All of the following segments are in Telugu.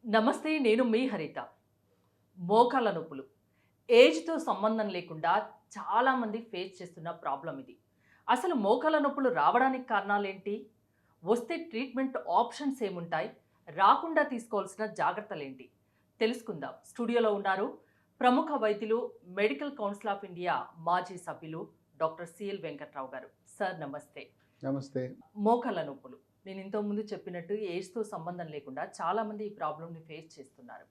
నమస్తే. నేను మీ హరిత. మోకాళ్ళ నొప్పులు ఏజ్‌తో సంబంధం లేకుండా చాలామంది ఫేస్ చేస్తున్న ప్రాబ్లమ్ ఇది. అసలు మోకాళ్ళ నొప్పులు రావడానికి కారణాలేంటి? వస్తే ట్రీట్మెంట్ ఆప్షన్స్ ఏముంటాయి? రాకుండా తీసుకోవాల్సిన జాగ్రత్తలేంటి? తెలుసుకుందాం. స్టూడియోలో ఉన్నారు ప్రముఖ వైద్యులు, మెడికల్ కౌన్సిల్ ఆఫ్ ఇండియా మాజీ సభ్యులు డాక్టర్ సిఎల్ వెంకట్రావు గారు. సార్ నమస్తే. నమస్తే. మోకాళ్ళ నొప్పులు. నేను ఇంతకుముందు చెప్పినట్టు ఏజ్‌తో సంబంధం లేకుండా చాలామంది ఈ ప్రాబ్లమ్‌ని ఫేస్ చేస్తున్నారు.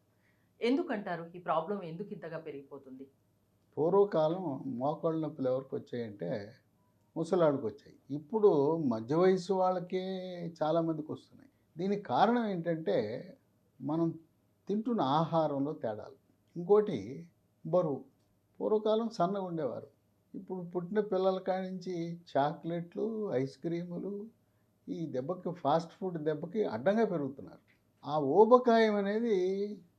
ఎందుకంటారు? ఈ ప్రాబ్లమ్ ఎందుకు ఇంతగా పెరిగిపోతుంది? పూర్వకాలం మోకాళ్ళ నొప్పులు ఎవరికొచ్చాయంటే ముసలాళ్ళకొచ్చాయి. ఇప్పుడు మధ్య వయసు వాళ్ళకే చాలామందికొస్తున్నాయి. దీనికి కారణం ఏంటంటే మనం తింటున్న ఆహారంలో తేడాలు. ఇంకోటి బరువు. పూర్వకాలం సన్నగా ఉండేవారు. ఇప్పుడు పుట్టిన పిల్లల కాడి నుంచి చాక్లెట్లు, ఐస్ క్రీములు ఈ దెబ్బకి ఫాస్ట్ ఫుడ్ దెబ్బకి అడ్డంగా పెరుగుతున్నారు. ఆ ఊబకాయం అనేది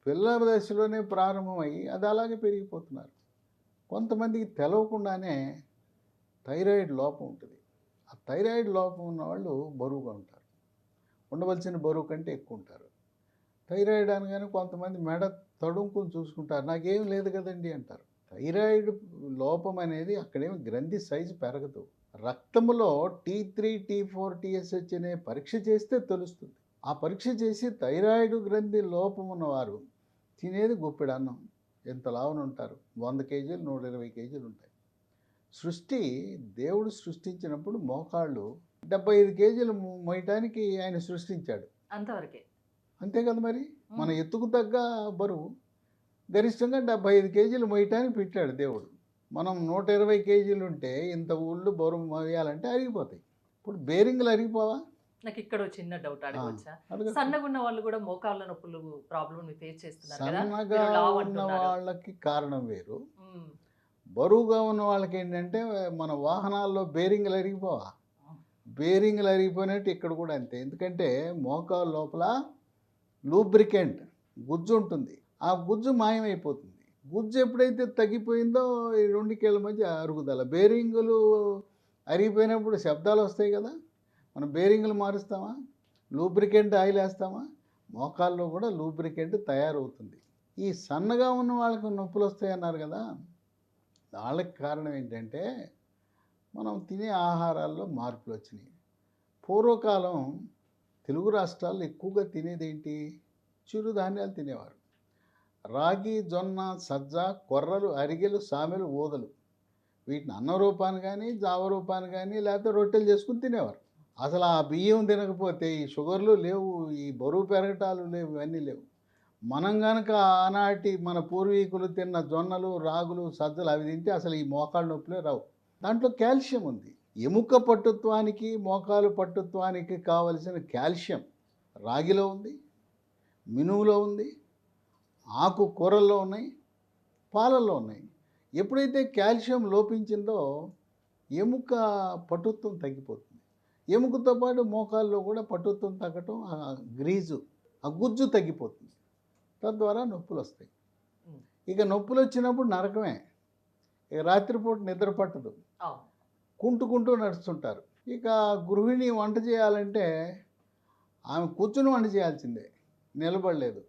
పిల్లల దశలోనే ప్రారంభమై అది అలాగే పెరిగిపోతున్నారు. కొంతమందికి తెలవకుండానే థైరాయిడ్ లోపం ఉంటుంది. ఆ థైరాయిడ్ లోపం ఉన్నవాళ్ళు బరువుగా ఉంటారు. ఉండవలసిన బరువు కంటే ఎక్కువ ఉంటారు. థైరాయిడ్ అనగానే కొంతమంది మెడ తడుముకుని చూసుకుంటారు. నాకేం లేదు కదండి అంటారు. థైరాయిడ్ లోపం అనేది అక్కడేమి గ్రంథి సైజు పెరగదు. రక్తంలో T3, T4, TSH అనే పరీక్ష చేస్తే తెలుస్తుంది. ఆ పరీక్ష చేసి థైరాయిడ్ గ్రంథి లోపం ఉన్నవారు తినేది గుప్పెడు అన్నం. ఎంత లావున ఉంటారు? 100 కేజీలు, 120 కేజీలు ఉంటాయి. దేవుడు సృష్టించినప్పుడు మోకాళ్ళు 75 కేజీలు మోయటానికి ఆయన సృష్టించాడు. అంతవరకే. అంతే కదా మరి. మన ఎత్తుకు తగ్గ బరువు గరిష్టంగా 75 కేజీలు మోయటానికి పెట్టాడు దేవుడు. మనం 120 కేజీలు ఉంటే ఇంత ఒళ్ళు బరువు మోయాలంటే అరిగిపోతాయి. ఇప్పుడు బేరింగ్లు అరిగిపోవా? నాకు ఇక్కడ చిన్న డౌట్ అడగవచ్చా? అడగచ్చు. సన్నగా ఉన్న వాళ్ళు కూడా మోకాళ్ళ నొప్పులు ప్రాబ్లమ్‌ని ఫేస్ చేస్తున్నారు కదా! సన్నగా మీరు లావు ఉన్న అంటున్నారు. వాళ్ళకి కారణం వేరు. హ్మ్. బరువుగా ఉన్న వాళ్ళకి ఏంటంటే మన వాహనాల్లో బేరింగ్లు అరిగిపోవా? బేరింగ్లు అరిగిపోయినట్టు ఇక్కడ కూడా అంతే. ఎందుకంటే మోకాలు లోపల లూబ్రికెంట్ గుజ్జు ఉంటుంది. ఆ గుజ్జు మాయమైపోతుంది. గుజ్జు ఎప్పుడైతే తగ్గిపోయిందో ఈ 2 కీళ్ళ మధ్య అరుగుదల. బేరింగులు అరిగిపోయినప్పుడు శబ్దాలు వస్తాయి కదా! మనం బేరింగులు మారుస్తామా? Lubricant oil వేస్తామా? మోకాల్లో కూడా లూబ్రికెంట్ తయారవుతుంది. ఈ సన్నగా ఉన్న వాళ్ళకి నొప్పులు వస్తాయన్నారు కదా! వాళ్ళకి కారణం ఏంటంటే మనం తినే ఆహారాల్లో మార్పులు వచ్చినాయి. పూర్వకాలం తెలుగు రాష్ట్రాల్లో ఎక్కువగా తినేదేంటి? చిరుధాన్యాలు తినేవారు. రాగి, జొన్న, సజ్జ, కొర్రలు, అరిగెలు, సామెలు, ఊదలు వీటిని అన్న రూపాన్ని కానీ, జావ రూపాన్ని కానీ లేకపోతే రొట్టెలు చేసుకుని తినేవారు. అసలు ఆ బియ్యం తినకపోతే ఈ షుగర్లు లేవు, ఈ బరువు పెరగటాలు లేవు, ఇవన్నీ లేవు. మనం గనక ఆనాటి మన పూర్వీకులు తిన్న జొన్నలు, రాగులు, సజ్జలు అవి తింటే అసలు ఈ మోకాళ్ళ నొప్పులే రావు. దాంట్లో కాల్షియం ఉంది. ఎముక పట్టుత్వానికి, మోకాలు పట్టుత్వానికి కావలసిన కాల్షియం రాగిలో ఉంది, మినుములో ఉంది, ఆకుకూరల్లో ఉన్నాయి, పాలల్లో ఉన్నాయి. ఎప్పుడైతే కాల్షియం లోపించిందో ఎముక పటుత్వం తగ్గిపోతుంది. ఎముకతో పాటు మోకాల్లో కూడా పటుత్వం తగ్గటం, ఆ గ్రీజు, ఆ గుజ్జు తగ్గిపోతుంది. తద్వారా నొప్పులు వస్తాయి. ఇక నొప్పులు వచ్చినప్పుడు నరకమే. ఇక రాత్రిపూట నిద్ర పట్టదు. కుంటుకుంటూ నడుస్తుంటారు. ఇక గృహిణి వంట చేయాలంటే ఆమె కూర్చుని వంట చేయాల్సిందే, నిలబడలేదు.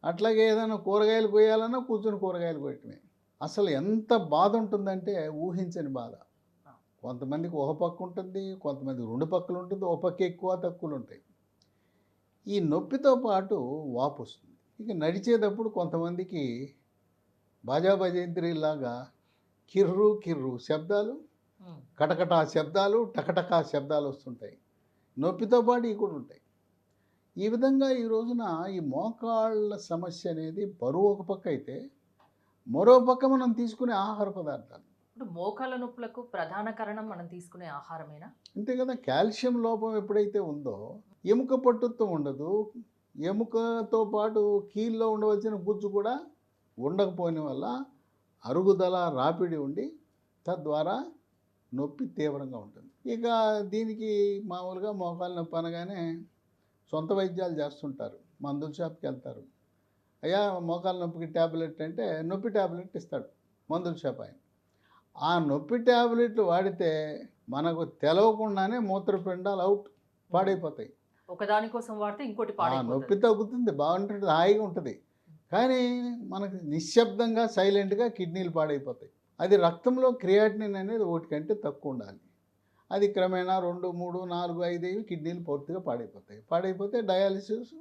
అట్లాగే ఏదైనా కూరగాయలు కొయ్యాలన్నా కూర్చుని కూరగాయలు కొయ్యటమే. అసలు ఎంత బాధ ఉంటుందంటే ఊహించని బాధ. కొంతమందికి ఒక పక్క ఉంటుంది, కొంతమందికి 2 పక్కలు ఉంటుంది, ఒక పక్క ఎక్కువ తక్కువలు ఉంటాయి. ఈ నొప్పితో పాటు వాపు వస్తుంది. ఇక నడిచేటప్పుడు కొంతమందికి బాజా భజంత్రిలాగా కిర్రు కిర్రు శబ్దాలు, కటకటా శబ్దాలు, టకటకా శబ్దాలు వస్తుంటాయి. నొప్పితో పాటు ఇవి కూడా ఉంటాయి. ఈ విధంగా ఈ రోజున ఈ మోకాళ్ళ సమస్య అనేది బరువు ఒక పక్క అయితే, మరో పక్క మనం తీసుకునే ఆహార పదార్థాలు. ఇప్పుడు మోకాళ్ళ నొప్పులకు ప్రధాన కారణం మనం తీసుకునే ఆహారమేనా? అంతే కదా. కాల్షియం లోపం ఎప్పుడైతే ఉందో ఎముక పట్టుత్వం ఉండదు. ఎముకతో పాటు కీల్లో ఉండవలసిన గుజ్జు కూడా ఉండకపోయిన వల్ల అరుగుదల, రాపిడి ఉండి తద్వారా నొప్పి తీవ్రంగా ఉంటుంది. ఇక దీనికి మామూలుగా మోకాలు నొప్పి అనగానే సొంత వైద్యాలు చేస్తుంటారు. మందుల షాప్కి వెళ్తారు. అయ్యా మోకాలు నొప్పికి ట్యాబ్లెట్ అంటే నొప్పి ట్యాబ్లెట్ ఇస్తాడు మందుల షాప్ ఆయన. ఆ నొప్పి ట్యాబ్లెట్లు వాడితే మనకు తెలవకుండానే మూత్రపిండాలు అవుట్, పాడైపోతాయి. ఒకదాని కోసం వాడితే ఇంకోటి నొప్పి పాడైపోతుంది. తగ్గుతుంది, బాగుంటుంది, హాయిగా ఉంటుంది. కానీ మనకు నిశ్శబ్దంగా సైలెంట్గా కిడ్నీలు పాడైపోతాయి. అది రక్తంలో క్రియాటినిన్ అనేది 1 కంటే తక్కువ ఉండాలి. అది క్రమేణా 2, 3, 4, 5 అయ్యి కిడ్నీలు పూర్తిగా పాడైపోతాయి. పాడైపోతే డయాలిసిస్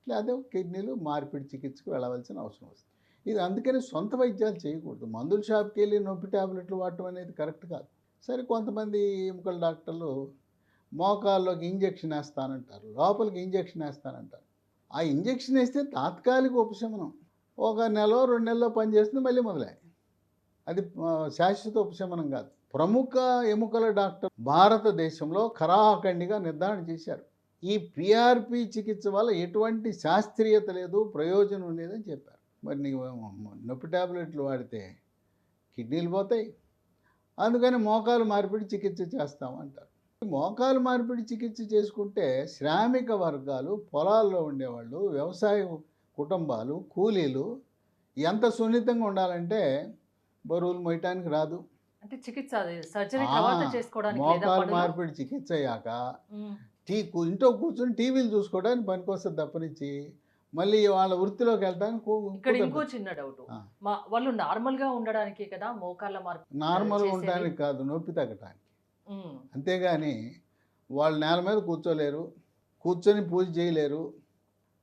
లేదా కిడ్నీలు మార్పిడి చికిత్సకు వెళ్ళవలసిన అవసరం వస్తుంది. ఇది అందుకని సొంత వైద్యాలు చేయకూడదు. మందుల షాప్కి వెళ్ళి నొప్పి టాబ్లెట్లు వాడటం అనేది కరెక్ట్ కాదు. సరే, కొంతమంది ఎముకల డాక్టర్లు మోకాల్లోకి ఇంజెక్షన్ వేస్తానంటారు, లోపలికి ఇంజెక్షన్ వేస్తానంటారు. ఆ ఇంజెక్షన్ వేస్తే తాత్కాలిక ఉపశమనం, ఒక నెల 2 నెలల్లో పనిచేస్తుంది, మళ్ళీ మొదలై. అది శాశ్వత ఉపశమనం కాదు. ప్రముఖ ఎముకల డాక్టర్ భారతదేశంలో ఖరాఖండిగా నిర్ధారణ చేశారు. ఈ పిఆర్పి చికిత్స వల్ల ఎటువంటి శాస్త్రీయత లేదు, ప్రయోజనం లేదని చెప్పారు. మరి నీవు నొప్పి టాబ్లెట్లు వాడితే కిడ్నీలు పోతాయి, అందుకని మోకాలు మార్పిడి చికిత్స చేస్తామంటారు. మోకాలు మార్పిడి చికిత్స చేసుకుంటే శ్రామిక వర్గాలు, పొలాల్లో ఉండేవాళ్ళు, వ్యవసాయ కుటుంబాలు, కూలీలు ఎంత సున్నితంగా ఉండాలంటే బరువులు మోయటానికి రాదు. అంటే చికిత్స సర్జరీ తర్వాత చేసుకోవడానికి లేదా మోకాలు పనులు? మార్పిడి చికిత్స అయ్యాక ఉమ్. ఇంట్లో కూర్చొని టీవీలు చూసుకోవడానికి పనికొస్తుంది తప్పనిచ్చి మళ్ళీ వాళ్ళ వృత్తిలోకి వెళ్ళడానికి ఇక్కడ ఇంకో చిన్న డౌట్, ఆ. వాళ్ళు నార్మల్ గా ఉండడానికే కదా మోకాళ్ళ మార్పు నార్మల్గా చేసేది? ఉండడానికి కాదు, నొప్పి తగ్గటానికి. ఉమ్. అంతేగాని వాళ్ళు నేల మీద కూర్చోలేరు, కూర్చొని పూజ చేయలేరు.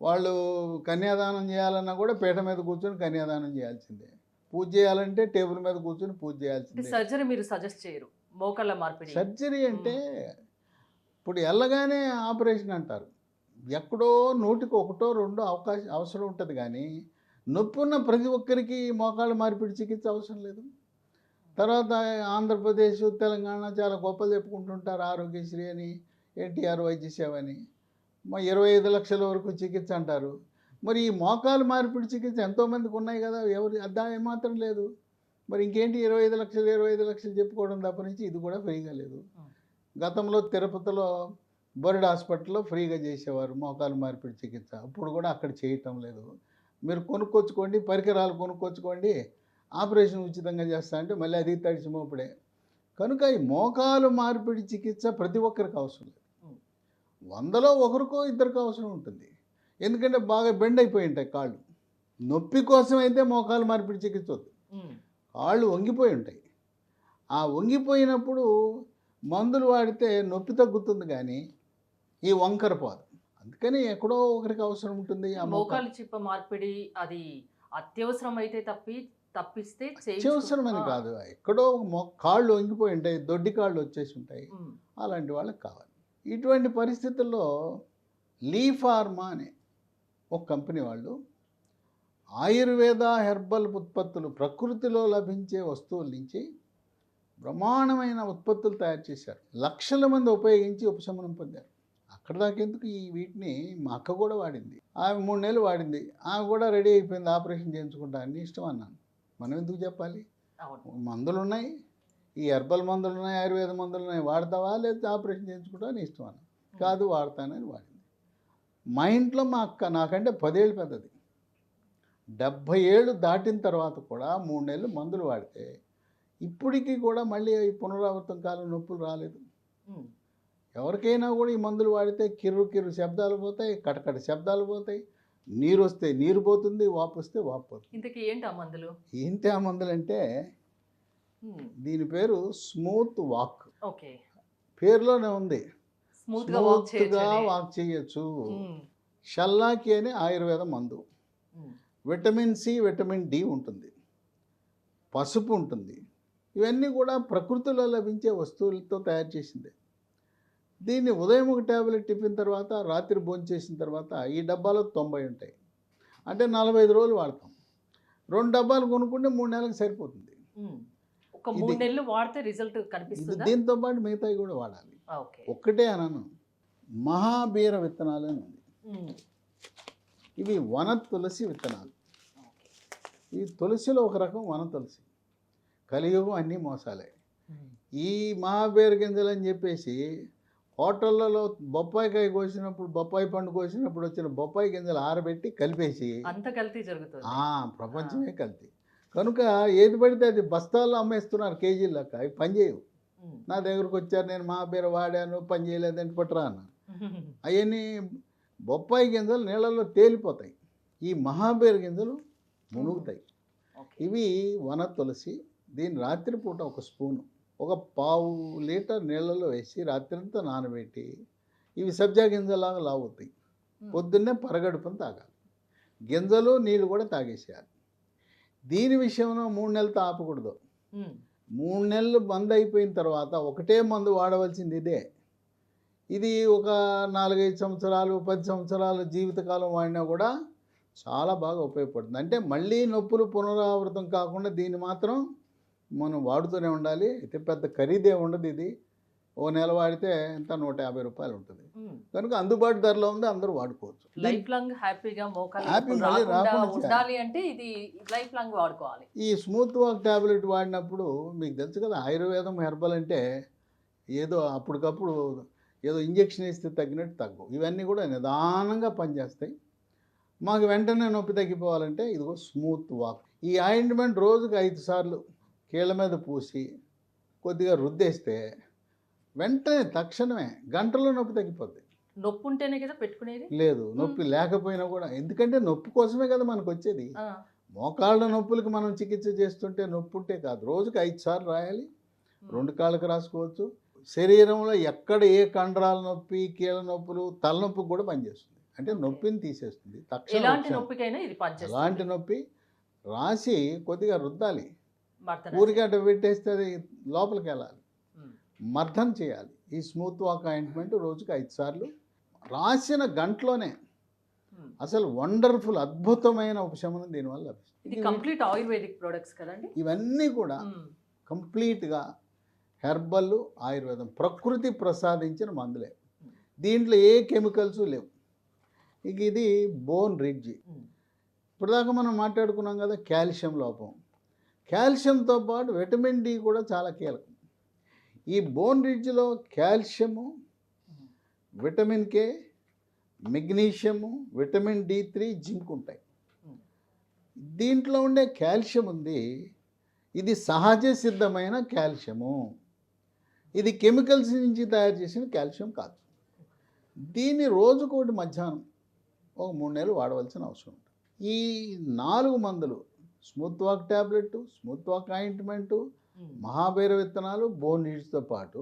వాళ్ళు కన్యాదానం చేయాలన్నా కూడా పీట మీద కూర్చొని కన్యాదానం చేయాల్సిందే. పూజ చేయాలంటే టేబుల్ మీద కూర్చొని పూజ అంటే చేయాల్సిందే. సర్జరీ మీరు సజెస్ట్ చేయరు మోకాళ్ళ మార్పిడి? సర్జరీ అంటే ఇప్పుడు వెళ్ళగానే ఆపరేషన్ అంటారు. ఎక్కడో 100కి 1, 2 అవసరం ఉంటుంది. కానీ నొప్పి ఉన్న ప్రతి ఒక్కరికి మోకాళ్ళ మార్పిడి చికిత్స అవసరం లేదు. తర్వాత ఆంధ్రప్రదేశ్, తెలంగాణ చాలా గొప్పలు చెప్పుకుంటుంటారు, ఆరోగ్యశ్రీ అని, ఎన్టీఆర్ వైద్య సేవ అని, 25 లక్షల వరకు చికిత్స అంటారు. మరి ఈ మోకాలు మార్పిడి చికిత్స ఎంతోమందికి ఉన్నాయి కదా, ఎవరు అదా ఏమాత్రం లేదు. మరి ఇంకేంటి 25 లక్షలు చెప్పుకోవడం తప్ప నుంచి ఇది కూడా ఫ్రీగా లేదు. గతంలో తిరుపతిలో బర్డ్ హాస్పిటల్లో ఫ్రీగా చేసేవారు మోకాలు మార్పిడి చికిత్స, ఇప్పుడు కూడా అక్కడ చేయటం లేదు. మీరు కొనుక్కొచ్చుకోండి, పరికరాలు కొనుక్కొచ్చుకోండి, ఆపరేషన్ ఉచితంగా చేస్తా అంటే మళ్ళీ అది తడిచి మోపుడే. కనుక ఈ మోకాలు మార్పిడి చికిత్స ప్రతి ఒక్కరికి అవసరం లేదు. 100లో 1 2 అవసరం ఉంటుంది. ఎందుకంటే బాగా బెండ్ అయిపోయి ఉంటాయి కాళ్ళు. నొప్పి కోసం అయితే మోకాలు మార్పిడి చికిత్స వద్దు. కాళ్ళు వంగిపోయి ఉంటాయి. ఆ వంగిపోయినప్పుడు మందులు వాడితే నొప్పి తగ్గుతుంది, కానీ ఈ వంకర పోదు. అందుకని ఎక్కడో ఒకరికి అవసరం ఉంటుంది. ఆ మోకాలు చిప్ప మార్పిడి అది అత్యవసరం అయితే తప్పిస్తే అత్యవసరమని కాదు, ఎక్కడో కాళ్ళు వంగిపోయి ఉంటాయి, దొడ్డి కాళ్ళు వచ్చేసి ఉంటాయి, అలాంటి వాళ్ళకి కావాలి. ఇటువంటి పరిస్థితుల్లో లీ ఫార్మా అనే ఒక కంపెనీ వాళ్ళు ఆయుర్వేద హెర్బల్ ఉత్పత్తులు, ప్రకృతిలో లభించే వస్తువుల నుంచి బ్రహ్మాండమైన ఉత్పత్తులు తయారు చేశారు. లక్షల మంది ఉపయోగించి ఉపశమనం పొందారు. అక్కడ దాకెందుకు, ఈ వీటిని మా అక్క కూడా వాడింది. ఆమె 3 నెలలు వాడింది, ఆమె కూడా రెడీ అయిపోయింది, ఆపరేషన్ చేయించుకుంటా అని ఇష్టం అన్నాను. మనం ఎందుకు చెప్పాలి? మందులు ఉన్నాయి, ఈ హెర్బల్ మందులు ఉన్నాయి, ఆయుర్వేద మందులు ఉన్నాయి, వాడతావా లేదా ఆపరేషన్ చేయించుకుంటా అని ఇష్టం అన్నాను. కాదు, వాడతానని వాడింది. మా ఇంట్లో మా అక్క నాకంటే 10 ఏళ్ళు పెద్దది. 70 ఏళ్ళు దాటిన తర్వాత కూడా 3 నెలలు మందులు వాడితే ఇప్పటికీ కూడా మళ్ళీ ఈ పునరావృతం కాలం నొప్పులు రాలేదు. ఎవరికైనా కూడా ఈ మందులు వాడితే కిర్రు కిర్రు శబ్దాలు పోతాయి, కటకట శబ్దాలు పోతాయి, నీరు వస్తే నీరు పోతుంది, వాపు వస్తే వాపు పోతుంది. ఇంతకీ ఏంటి ఆ మందులు? ఏంటి ఆ మందులు అంటే దీని పేరు స్మూత్ వాక్. ఓకే, పేరులోనే ఉంది, స్మూత్గా వాక్ చేయొచ్చు. షల్లాకి అనే ఆయుర్వేద మందు. విటమిన్ సి, విటమిన్ డి ఉంటుంది, పసుపు ఉంటుంది. ఇవన్నీ కూడా ప్రకృతిలో లభించే వస్తువులతో తయారు చేసింది. దీన్ని ఉదయం ఒక ట్యాబ్లెట్ టిఫిన్ తర్వాత, రాత్రి భోజనం చేసిన తర్వాత ఈ డబ్బాలో 90 ఉంటాయి. అంటే 45 రోజులు వాడతాం. 2 డబ్బాలు కొనుక్కుంటే 3 నెలలకు సరిపోతుంది. ఒక 3 నెలలు వాడితే రిజల్ట్ కనిపిస్తుంది. దీంతో పాటు మిగతాయి కూడా వాడాలి. ఒక్కటే అనను, మహాబీర విత్తనాలు అని ఉంది. ఇవి వన తులసి విత్తనాలు. ఈ తులసిలో ఒక రకం వన తులసి. కలియుగం అన్నీ మోసాలే. ఈ మహాబీర గింజలు అని చెప్పేసి హోటళ్ళలో బొప్పాయికాయ కోసినప్పుడు, బొప్పాయి పండు కోసినప్పుడు వచ్చిన బొప్పాయి గింజలు ఆరబెట్టి కలిపేసి అంత కల్తీ జరుగుతుంది. ప్రపంచమే కల్తీ. కనుక ఏది పడితే అది బస్తాల్లో అమ్మేస్తున్నారు కేజీల లెక్క. అవి పనిచేయవు. నా దగ్గరకు వచ్చారు, నేను మహాబీర వాడాను, పని చేయలేదంటే పట్టరా అన్నాను. అవన్నీ బొప్పాయి గింజలు నీళ్ళల్లో తేలిపోతాయి, ఈ మహాబేరు గింజలు మునుగుతాయి. ఓకే. ఇవి వన తులసి. దీన్ని రాత్రిపూట ఒక స్పూను, ఒక పావు లీటర్ నీళ్ళలో వేసి రాత్రంతా నానబెట్టి ఇవి సబ్జా గింజలాగా లాగుతాయి. పొద్దున్నే పరగడుపున తాగాలి. గింజలు నీళ్ళు కూడా తాగేసేయాలి. దీని విషయంలో 3 నెలలతో ఆపకూడదు. 3 నెలలు బంద్ అయిపోయిన తర్వాత ఒకటే మందు వాడవలసింది ఇదే. ఇది ఒక 4-5 సంవత్సరాలు 10 సంవత్సరాలు జీవితకాలం వాడినా కూడా చాలా బాగా ఉపయోగపడుతుంది. అంటే మళ్ళీ నొప్పులు పునరావృతం కాకుండా దీన్ని మాత్రం మనం వాడుతూనే ఉండాలి. అయితే పెద్ద ఖరీదే ఉండదు. ఇది ఓ నెల వాడితే ఎంత 150 రూపాయలు ఉంటుంది. కనుక అందుబాటు ధరలో ఉంది, అందరూ వాడుకోవచ్చు. లైఫ్ లాంగ్ హ్యాపీగా మోకాలు హ్యాపీ నొప్పులు మళ్ళీ రాకుండా రాకుండా ఉండాలి అంటే ఇది లైఫ్ లాంగ్ వాడుకోవాలి. ఈ స్మూత్ వాక్ ట్యాబ్లెట్ వాడినప్పుడు మీకు తెలుసు కదా, ఆయుర్వేదం హెర్బల్ అంటే ఏదో అప్పటికప్పుడు ఏదో ఇంజెక్షన్ ఇస్తే తగ్గినట్టు తగ్గవు. ఇవన్నీ కూడా నిదానంగా పనిచేస్తాయి. మాకు వెంటనే నొప్పి తగ్గిపోవాలంటే ఇదిగో స్మూత్ వాక్. ఈ ఆయింట్మెంట్ రోజుకి 5 సార్లు కీళ్ళ మీద పూసి కొద్దిగా రుద్దేస్తే వెంటనే తక్షణమే గంటలో నొప్పి తగ్గిపోద్ది. నొప్పి ఉంటేనే కదా పెట్టుకునేది. లేదు, నొప్పి లేకపోయినా కూడా, ఎందుకంటే నొప్పి కోసమే కదా మనకు వచ్చేది. మోకాళ్ళ నొప్పులకి మనం చికిత్స చేస్తుంటే నొప్పి ఉంటే కాదు. రోజుకి 5 సార్లు రాయాలి. 2 కాళ్ళకి రాసుకోవచ్చు. శరీరంలో ఎక్కడ ఏ కండరాల నొప్పి, కీళ్ళ నొప్పులు, తలనొప్పికి కూడా పనిచేస్తుంది. అంటే నొప్పిని తీసేస్తుంది తక్షణం. ఎలాంటి నొప్పికైనా ఇది పనిచేస్తుంది. అలాంటి నొప్పి రాసి కొద్దిగా రుద్దాలి. మర్దన ఊరికి అట్ట పెట్టేస్తే అది లోపలికి వెళ్ళాలి. ఉమ్. మర్దన చేయాలి. ఈ స్మూత్ వాక్ ఆయింట్మెంట్ రోజుకి 5 సార్లు రాసిన గంటలోనే ఉమ్. అసలు వండర్ఫుల్ అద్భుతమైన ఉపశమనం దీనివల్ల లభిస్తుంది. ఇది కంప్లీట్ ఆయుర్వేదిక్ ప్రొడక్ట్స్ కదండి. ఇవన్నీ కూడా ఉమ్. కంప్లీట్గా హెర్బల్, ఆయుర్వేదం, ప్రకృతి ప్రసాదించిన మందులే. దీంట్లో ఏ కెమికల్స్ లేవు. ఇక ఇది బోన్ రిడ్జ్. ఉమ్. ఇప్పటిదాకా మనం మాట్లాడుకున్నాం కదా కాల్షియం లోపం. కాల్షియంతో పాటు విటమిన్ డి కూడా చాలా కీలకం. ఈ బోన్ రిడ్జ్లో calcium, vitamin K, magnesium, vitamin D3, zinc ఉంటాయి. దీంట్లో ఉండే కాల్షియం ఉంది, ఇది సహజ సిద్ధమైన కాల్షియము. ఇది కెమికల్స్ నుంచి తయారు చేసిన కాల్షియం కాదు. దీన్ని రోజుకోటి మధ్యాహ్నం ఒక 3 నెలలు వాడవలసిన అవసరం ఉంటుంది. ఈ 4 మందులు, smooth walk tablet, smooth walk ointment, మహాబేర విత్తనాలు, బోన్ రిడ్జ్తో పాటు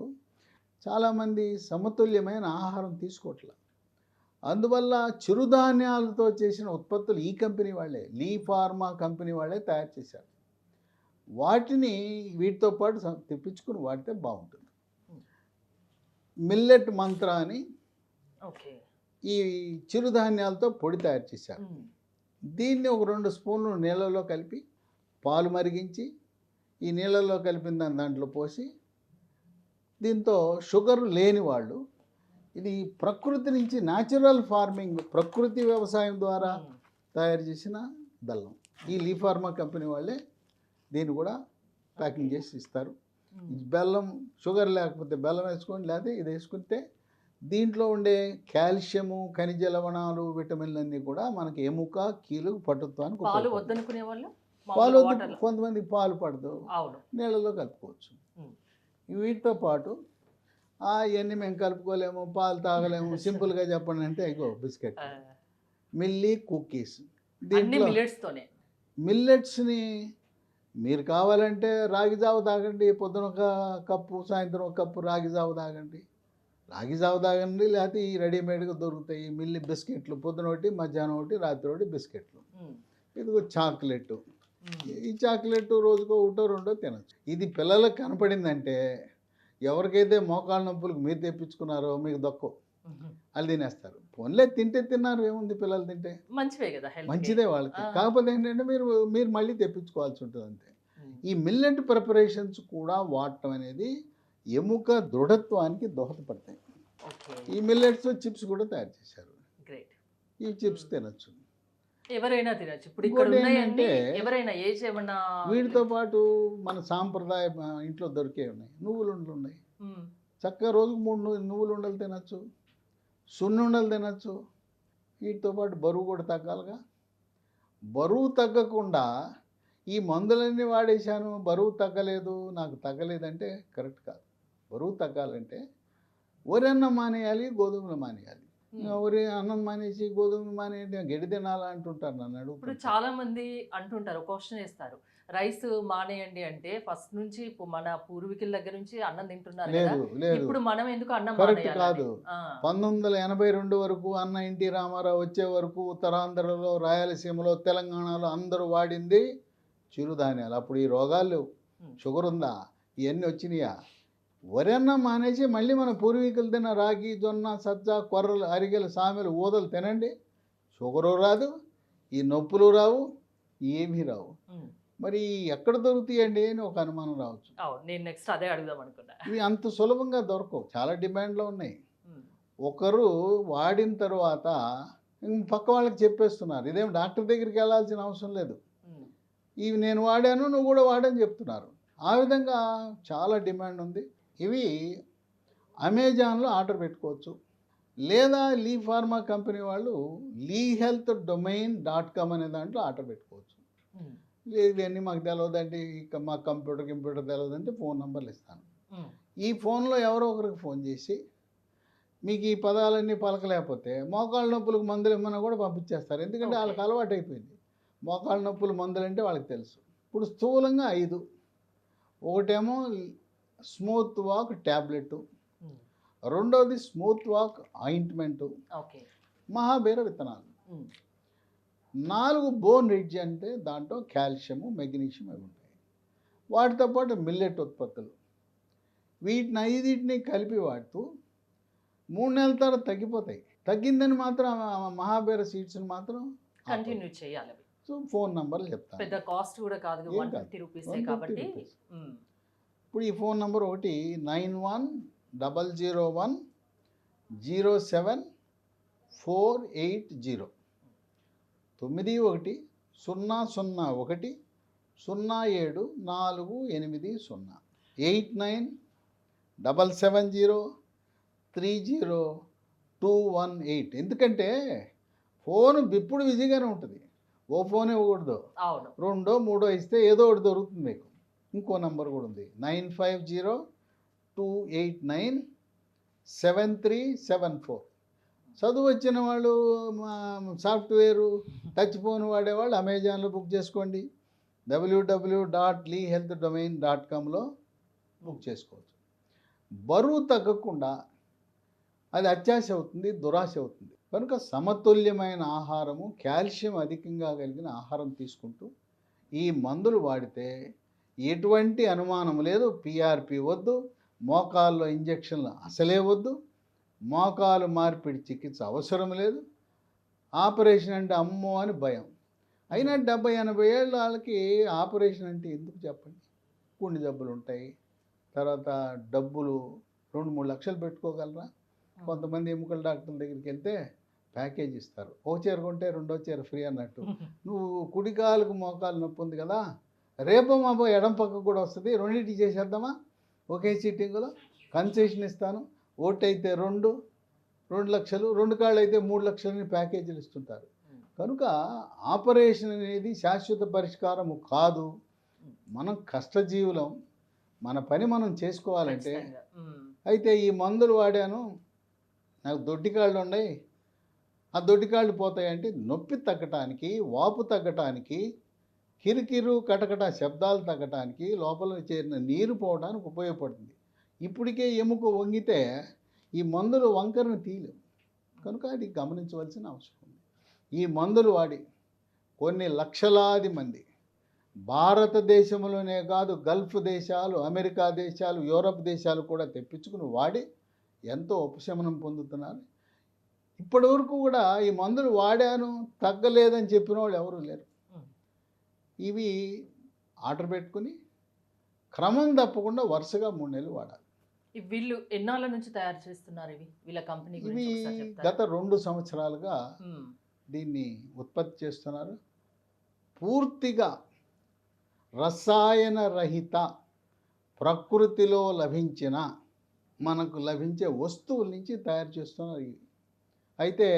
చాలామంది సమతుల్యమైన ఆహారం తీసుకోవట్లేదు. అందువల్ల చిరుధాన్యాలతో చేసిన ఉత్పత్తులు ఈ కంపెనీ వాళ్ళే, లీ ఫార్మా కంపెనీ వాళ్ళే తయారు చేశారు. వాటిని వీటితో పాటు తెప్పించుకుని వాడితే బాగుంటుంది. మిల్లెట్ మంత్ర అని ఓకే. ఈ చిరుధాన్యాలతో పొడి తయారు చేశారు. దీన్ని ఒక 2 స్పూన్లు నీళ్ళలో కలిపి పాలు మరిగించి ఈ నీళ్ళల్లో కలిపిన దాంట్లో పోసి, దీంతో షుగర్ లేని వాళ్ళు, ఇది ప్రకృతి నుంచి న్యాచురల్ ఫార్మింగ్, ప్రకృతి వ్యవసాయం ద్వారా తయారు చేసిన బెల్లం. ఈ లీ ఫార్మా కంపెనీ వాళ్ళే దీన్ని కూడా ప్యాకింగ్ చేసి ఇస్తారు. బెల్లం, షుగర్ లేకపోతే బెల్లం వేసుకోండి, లేకపోతే ఇది వేసుకుంటే దీంట్లో ఉండే కాల్షియము, ఖనిజ లవణాలు, విటమిన్లు అన్నీ కూడా మనకి ఎముక, కీలు, పటుత్వానికి పాలు ఉపయోగపడతాయి. వద్దనుకునే వాళ్ళు పాలు వాటర్. కొంతమంది పాలు పడదు, అవును. నీళ్ళలో కలుపుకోవచ్చు. వీటితో పాటు ఇవన్నీ మేము కలుపుకోలేము, పాలు తాగలేము, సింపుల్గా చెప్పండి అంటే ఇగో బిస్కెట్, మిల్లీ కుకీస్. అన్ని దీంట్లో మిల్లెట్స్ తోనే. మిల్లెట్స్ని మీరు కావాలంటే రాగి జావ తాగండి, పొద్దున ఒక కప్పు, సాయంత్రం ఒక కప్పు రాగి జావ తాగండి. రాగి జావ తాగండి, లేకపోతే ఈ రెడీమేడ్గా దొరుకుతాయి మిల్లీ బిస్కెట్లు. పొద్దున ఒకటి, మధ్యాహ్నం ఒకటి, రాత్రి ఒకటి బిస్కెట్లు. ఇదిగో చాక్లెట్. ఈ చాక్లెట్ రోజుకో 1-2 తినచ్చు. ఇది పిల్లలకు కనపడిందంటే ఎవరికైతే మోకాళ్ళ నొప్పులకు మీరు తెప్పించుకున్నారో మీకు దొక్కో, వాళ్ళు తినేస్తారు. పోన్లే, తింటే తిన్నారు, ఏముంది, పిల్లలు తింటే మంచివే కదా, హెల్త్ మంచిదే వాళ్ళకి. కాకపోతే ఏంటంటే మీరు మళ్ళీ తెప్పించుకోవాల్సి ఉంటుంది అంతే. ఈ మిల్లెట్ ప్రిపరేషన్స్ కూడా వాడటం అనేది ఎముక దృఢత్వానికి దోహదపడతాయి. ఈ మిల్లెట్స్ చిప్స్ కూడా తయారు చేశారు. గ్రేట్. ఈ చిప్స్ తినచ్చు, ఎవరైనా తినచ్చు. ఇప్పుడు ఇక్కడ ఇంకోటి ఉన్నాయంటే ఏంటంటే ఎవరైనా ఏజ్ ఏమన్నా. వీటితో పాటు మన సాంప్రదాయ ఇంట్లో దొరికే ఉన్నాయి, నువ్వులు ఉండలు ఉన్నాయి. చక్కగా రోజుకు 3 నువ్వులు ఉండలు తినచ్చు, సున్నుండలు తినచ్చు. వీటితో పాటు బరువు కూడా తగ్గాలిగా. బరువు తగ్గకుండా ఈ మందులన్నీ వాడేశాను, బరువు తగ్గలేదు, నాకు తగ్గలేదంటే కరెక్ట్ కాదు. బరువు తగ్గాలంటే వరి అన్నం మానేయాలి, గోధుమలు మానేయాలి. వరి అన్నం మానేసి గోధుమలు మానేయండి గడ్డి తినాలా అంటుంటారు నన్ను ఇప్పుడు అడుగుతుంటారు. చాలా మంది అంటుంటారు, క్వశ్చన్ వేస్తారు, రైస్ మానేయండి అంటే ఫస్ట్ నుంచి మన పూర్వీకుల దగ్గర నుంచి అన్నం తింటున్నారు కదా, లేదు లేదు, ఇప్పుడు మనం ఎందుకు అన్నం కరెక్ట్ మానేయాలని? కాదు. 1982 వరకు అన్న ఎన్టీ రామారావు వచ్చే వరకు ఉత్తరాంధ్రలో, రాయలసీమలో, తెలంగాణలో అందరూ వాడింది చిరుధాన్యాలు. అప్పుడు ఈ రోగాలు లేవు. షుగర్ ఉందా, ఇవన్నీ వచ్చినాయా? వరి అన్నం మానేసి మళ్ళీ మన పూర్వీకులు తిన్న రాగి, జొన్న, సజ్జ, కొర్రలు, అరిగెలు, సామెలు, ఊదలు తినండి. షుగరు రాదు, ఈ నొప్పులు రావు, ఏమీ రావు. మరి ఎక్కడ దొరుకుతాయండి అని ఒక అనుమానం రావచ్చు. నేను నెక్స్ట్ అదే అడుగుదాం అనుకున్నా. ఇవి అంత సులభంగా దొరకవు, చాలా డిమాండ్లో ఉన్నాయి. ఒకరు వాడిన తర్వాత పక్క వాళ్ళకి చెప్పేస్తున్నారు. ఇదేం డాక్టర్ దగ్గరికి వెళ్ళాల్సిన అవసరం లేదు, ఇవి నేను వాడాను నువ్వు కూడా వాడని చెప్తున్నారు. ఆ విధంగా చాలా డిమాండ్ ఉంది. ఇవి అమెజాన్లో ఆర్డర్ పెట్టుకోవచ్చు, లేదా లీ ఫార్మా కంపెనీ వాళ్ళు lehealthdomain.com అనే దాంట్లో ఆర్డర్ పెట్టుకోవచ్చు. లేదు ఇవన్నీ మాకు తెలియదండి, ఇక మా కంప్యూటర్ తెలియదంటే ఫోన్ నెంబర్లు ఇస్తాను. ఈ ఫోన్లో ఎవరో ఒకరికి ఫోన్ చేసి మీకు ఈ పదాలన్నీ పలకలేకపోతే మోకాళ్ళ నొప్పులకు మందులు ఇమ్మన్నా కూడా పంపించేస్తారు. ఎందుకంటే వాళ్ళకి అలవాటు అయిపోయింది. మోకాళ్ళ నొప్పులు మందులు అంటే వాళ్ళకి తెలుసు. ఇప్పుడు స్థూలంగా 5. ఒకటేమో స్మూత్ వాక్ ట్యాబ్లెట్, రెండోది స్మూత్ వాక్ ఆయింట్మెంటు, మహాబీర విత్తనాలు, 4 బోన్ రిడ్జ్ అంటే దాంట్లో కాల్షియము, మెగ్నీషియం అవి ఉంటాయి. వాటితో పాటు మిల్లెట్ ఉత్పత్తులు. వీటిని 5టిని కలిపి వాడుతూ 3 నెలల తర్వాత తగ్గిపోతాయి. తగ్గిందని మాత్రం మహాబీర సీడ్స్ని మాత్రం కంటిన్యూ చేయాలి. సో ఫోన్ నెంబర్లు చెప్తాను, పెద్ద కాస్ట్ కూడా కాదు, 150 రూపీస్ కాబట్టి. ఇప్పుడు ఈ ఫోన్ నెంబర్ ఒకటి 910007480910010001070480. ఎందుకంటే ఫోన్ ఇప్పుడు బిజీగానే ఉంటుంది. ఓ ఫోన్ ఇవ్వకూడదు, అవును, 2 3 ఇస్తే ఏదో ఒకటి దొరుకుతుంది మీకు. ఇంకో నెంబర్ కూడా ఉంది 9502897374. చదువు వచ్చిన వాళ్ళు, సాఫ్ట్వేరు, టచ్ ఫోన్ వాడేవాళ్ళు అమెజాన్లో బుక్ చేసుకోండి. www.lehealthdomain.comలో బుక్ చేసుకోవచ్చు. బరువు తగ్గకుండా అది అత్యాశ అవుతుంది, దురాశ అవుతుంది. కనుక సమతుల్యమైన ఆహారము, కాల్షియం అధికంగా కలిగిన ఆహారం తీసుకుంటూ ఈ మందులు వాడితే ఎటువంటి అనుమానం లేదు. పిఆర్పి వద్దు, మోకాల్లో ఇంజక్షన్లు అసలే వద్దు, మోకాలు మార్పిడి చికిత్స అవసరం లేదు. ఆపరేషన్ అంటే అమ్మో అని భయం. అయినా 70-80 ఏళ్ళ వాళ్ళకి ఆపరేషన్ అంటే ఎందుకు చెప్పండి? గుండె జబ్బులు ఉంటాయి, తర్వాత డబ్బులు 2-3 లక్షలు పెట్టుకోగలరా? కొంతమంది ఎముకల డాక్టర్ల దగ్గరికి వెళ్తే ప్యాకేజ్ ఇస్తారు, ఒక చీర కొంటే రెండో చీర ఫ్రీ అన్నట్టు. నువ్వు కుడికాలకు మోకాలు నొప్పి ఉంది కదా, రేపో మాపో ఎడం పక్కకు కూడా వస్తుంది, రెండింటి చేసేద్దామా ఒకే సీటింగ్లో, కన్సెషన్ ఇస్తాను, ఒకటి అయితే 2 లక్షలు, 2 కాళ్ళు అయితే 3 లక్షలని ప్యాకేజీలు ఇస్తుంటారు. కనుక ఆపరేషన్ అనేది శాశ్వత పరిష్కారము కాదు. మనం కష్టజీవులం, మన పని మనం చేసుకోవాలంటే. అయితే ఈ మందులు వాడాను, నాకు దొడ్డికాళ్ళు ఉన్నాయి, ఆ దొడ్డికాళ్ళు పోతాయంటే నొప్పి తగ్గటానికి, వాపు తగ్గటానికి, కిరికిరు కటకట శబ్దాలు తగ్గటానికి, లోపల చేరిన నీరు పోవడానికి ఉపయోగపడుతుంది. ఇప్పటికే ఎముక వంగితే ఈ మందులు వంకరను తీయలేవు. కనుక అది గమనించవలసిన అవసరం ఉంది. ఈ మందులు వాడి కొన్ని లక్షలాది మంది భారతదేశంలోనే కాదు, గల్ఫ్ దేశాలు, అమెరికా దేశాలు, యూరప్ దేశాలు కూడా తెప్పించుకుని వాడి ఎంతో ఉపశమనం పొందుతున్నారు. ఇప్పటి వరకు కూడా ఈ మందులు వాడాను తగ్గలేదని చెప్పిన వాళ్ళు ఎవరూ లేరు. ఇవి ఆర్డర్ పెట్టుకుని క్రమం తప్పకుండా వరుసగా 3 నెలలు వాడాలి. వీళ్ళు ఎన్నాళ్ళ నుంచి తయారు చేస్తున్నారు వీళ్ళ కంపెనీ? ఇవి గత 2 సంవత్సరాలుగా దీన్ని ఉత్పత్తి చేస్తున్నారు. పూర్తిగా రసాయన రహిత, ప్రకృతిలో లభించిన, మనకు లభించే వస్తువుల నుంచి తయారు చేస్తున్నారు ఇవి. అయితే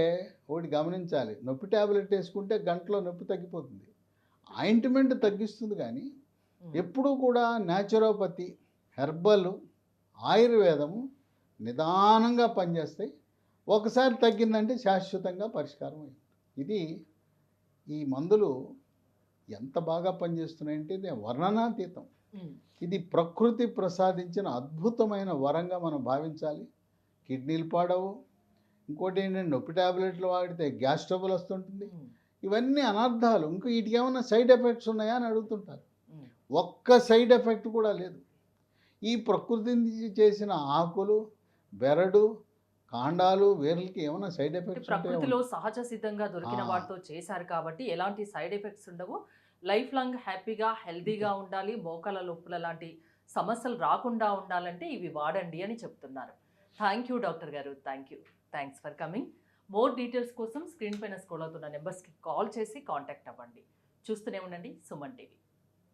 ఒకటి గమనించాలి, నొప్పి ట్యాబ్లెట్ వేసుకుంటే గంటలో నొప్పి తగ్గిపోతుంది, ఆయింట్మెంట్ తగ్గిస్తుంది. కానీ ఎప్పుడూ కూడా న్యాచురోపతి, హెర్బల్, ఆయుర్వేదము నిదానంగా పనిచేస్తాయి. ఒకసారి తగ్గిందంటే శాశ్వతంగా పరిష్కారం అయింది. ఇది ఈ మందులు ఎంత బాగా పనిచేస్తున్నాయంటే ఇది వర్ణనాతీతం. ఉమ్, ఇది ప్రకృతి ప్రసాదించిన అద్భుతమైన వరంగా మనం భావించాలి. కిడ్నీలు పాడవు. ఇంకోటి ఏంటంటే నొప్పి టాబ్లెట్లు వాడితే గ్యాస్ ట్రబుల్ వస్తుంటుంది. ఉమ్, ఇవన్నీ అనర్థాలు. ఇంకా వీటికి ఏమైనా సైడ్ ఎఫెక్ట్స్ ఉన్నాయా అని అడుగుతుంటారు. ఉమ్. ఒక్క సైడ్ ఎఫెక్ట్ కూడా లేదు. ఈ ప్రకృతి నుంచి చేసిన ఆకులు, బెరడు, కాండాలు, వేర్లకి ఏమైనా సైడ్ అంటే ఎఫెక్ట్స్ ప్రకృతిలో ఉంటాయా? సహజ సిద్ధంగా దొరికిన ఆ. వాటితో చేశారు కాబట్టి ఎలాంటి సైడ్ ఎఫెక్ట్స్ ఉండవు. లైఫ్ లాంగ్ హ్యాపీగా హెల్తీగా ఉండాలి. మోకాల నొప్పుల లాంటి సమస్యలు రాకుండా ఉండాలంటే ఇవి వాడండి అని చెప్తున్నారు. థ్యాంక్ యూ డాక్టర్ గారు. Thanks for coming. More details కోసం స్క్రీన్ పైన స్క్రోల్ అవుతున్న నెంబర్స్కి కాల్ చేసి కాంటాక్ట్ అవ్వండి. చూస్తూనే ఉండండి సుమన్ టీవీ.